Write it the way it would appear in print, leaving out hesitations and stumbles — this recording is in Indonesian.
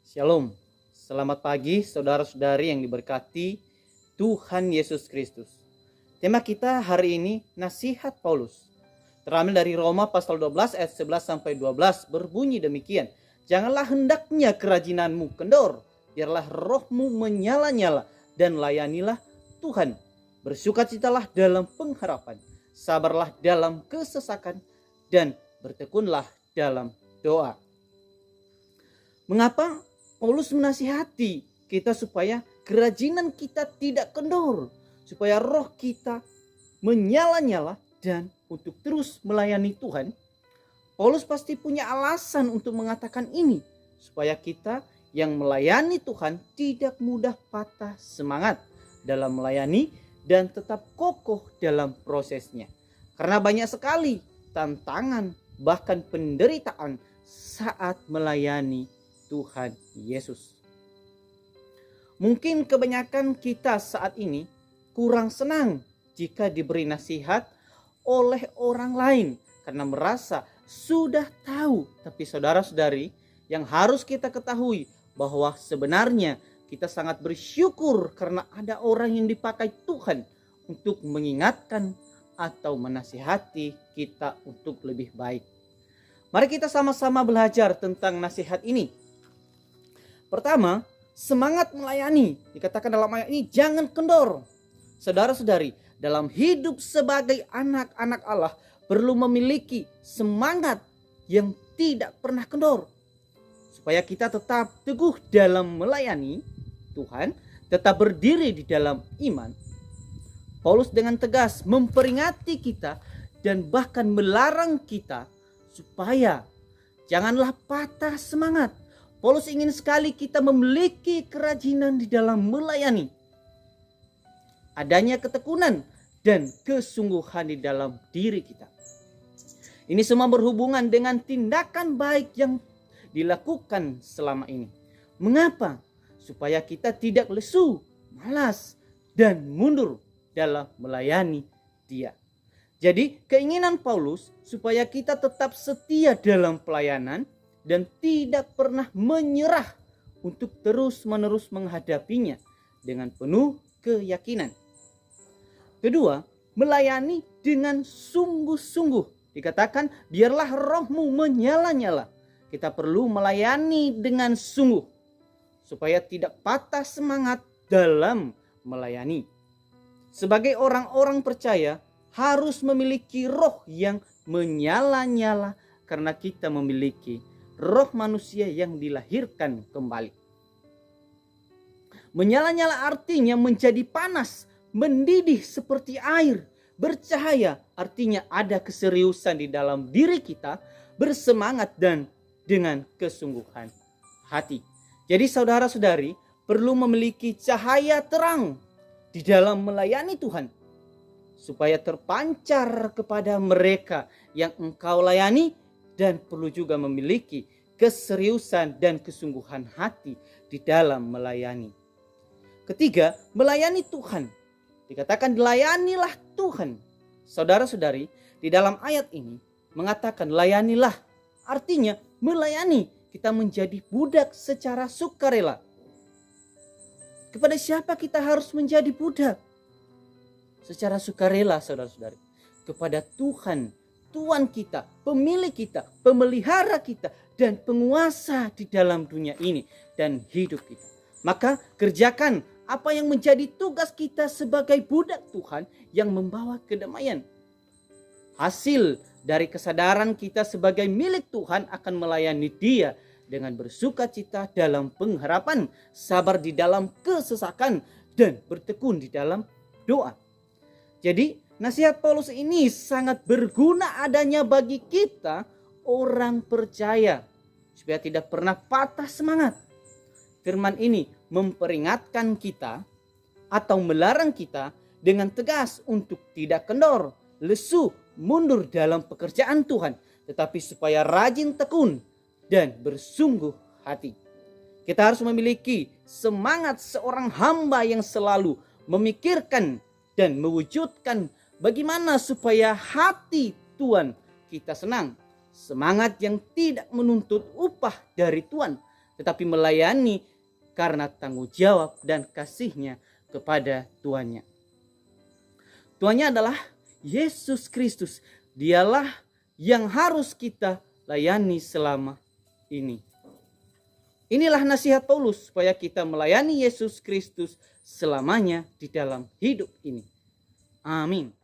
Shalom, selamat pagi saudara-saudari yang diberkati Tuhan Yesus Kristus. Tema kita hari ini nasihat Paulus. Terambil dari Roma pasal 12 ayat 11 sampai 12 berbunyi demikian. Janganlah hendaknya kerajinanmu kendor, biarlah rohmu menyala-nyala dan layanilah Tuhan. Bersukacitalah dalam pengharapan, sabarlah dalam kesesakan dan bertekunlah dalam doa. Mengapa Paulus menasihati kita supaya kerajinan kita tidak kendor, supaya roh kita menyala-nyala dan untuk terus melayani Tuhan? Paulus pasti punya alasan untuk mengatakan ini, supaya kita yang melayani Tuhan tidak mudah patah semangat dalam melayani dan tetap kokoh dalam prosesnya. Karena banyak sekali tantangan bahkan penderitaan saat melayani Tuhan Yesus. Mungkin kebanyakan kita saat ini kurang senang jika diberi nasihat oleh orang lain karena merasa sudah tahu. Tapi saudara-saudari, yang harus kita ketahui bahwa sebenarnya kita sangat bersyukur karena ada orang yang dipakai Tuhan untuk mengingatkan atau menasihati kita untuk lebih baik. Mari kita sama-sama belajar tentang nasihat ini. Pertama, semangat melayani. Dikatakan dalam ayat ini, jangan kendor. Saudara-saudari, dalam hidup sebagai anak-anak Allah perlu memiliki semangat yang tidak pernah kendor. Supaya kita tetap teguh dalam melayani Tuhan, tetap berdiri di dalam iman. Paulus dengan tegas memperingati kita dan bahkan melarang kita supaya janganlah patah semangat. Paulus ingin sekali kita memiliki kerajinan di dalam melayani. Adanya ketekunan dan kesungguhan di dalam diri kita. Ini semua berhubungan dengan tindakan baik yang dilakukan selama ini. Mengapa? Supaya kita tidak lesu, malas, dan mundur dalam melayani Dia. Jadi keinginan Paulus supaya kita tetap setia dalam pelayanan dan tidak pernah menyerah untuk terus-menerus menghadapinya dengan penuh keyakinan. Kedua, melayani dengan sungguh-sungguh. Dikatakan, biarlah rohmu menyala-nyala. Kita perlu melayani dengan sungguh, supaya tidak patah semangat dalam melayani. Sebagai orang-orang percaya, harus memiliki roh yang menyala-nyala karena kita memiliki roh manusia yang dilahirkan kembali. Menyala-nyala artinya menjadi panas, mendidih seperti air. Bercahaya artinya ada keseriusan di dalam diri kita, bersemangat dan dengan kesungguhan hati. Jadi saudara-saudari perlu memiliki cahaya terang di dalam melayani Tuhan, supaya terpancar kepada mereka yang engkau layani, dan perlu juga memiliki keseriusan dan kesungguhan hati di dalam melayani. Ketiga, melayani Tuhan. Dikatakan layanilah Tuhan. Saudara-saudari, di dalam ayat ini mengatakan layanilah. Artinya melayani, kita menjadi budak secara sukarela. Kepada siapa kita harus menjadi budak? Secara sukarela, saudara-saudari. Kepada Tuhan, Tuhan kita, pemilik kita, pemelihara kita, dan penguasa di dalam dunia ini dan hidup kita. Maka kerjakan apa yang menjadi tugas kita sebagai budak Tuhan yang membawa kedamaian. Hasil dari kesadaran kita sebagai milik Tuhan akan melayani Dia dengan bersukacita dalam pengharapan, sabar di dalam kesesakan, dan bertekun di dalam doa. Jadi nasihat Paulus ini sangat berguna adanya bagi kita orang percaya, supaya tidak pernah patah semangat. Firman ini memperingatkan kita atau melarang kita dengan tegas untuk tidak kendor, lesu, mundur dalam pekerjaan Tuhan, tetapi supaya rajin tekun dan bersungguh hati. Kita harus memiliki semangat seorang hamba yang selalu memikirkan dan mewujudkan bagaimana supaya hati Tuhan kita senang. Semangat yang tidak menuntut upah dari Tuhan. tetapi melayani karena tanggung jawab dan kasihnya kepada tuannya. Tuannya adalah Yesus Kristus. Dialah yang harus kita layani selama ini. Inilah nasihat Paulus supaya kita melayani Yesus Kristus selamanya di dalam hidup ini. Amin.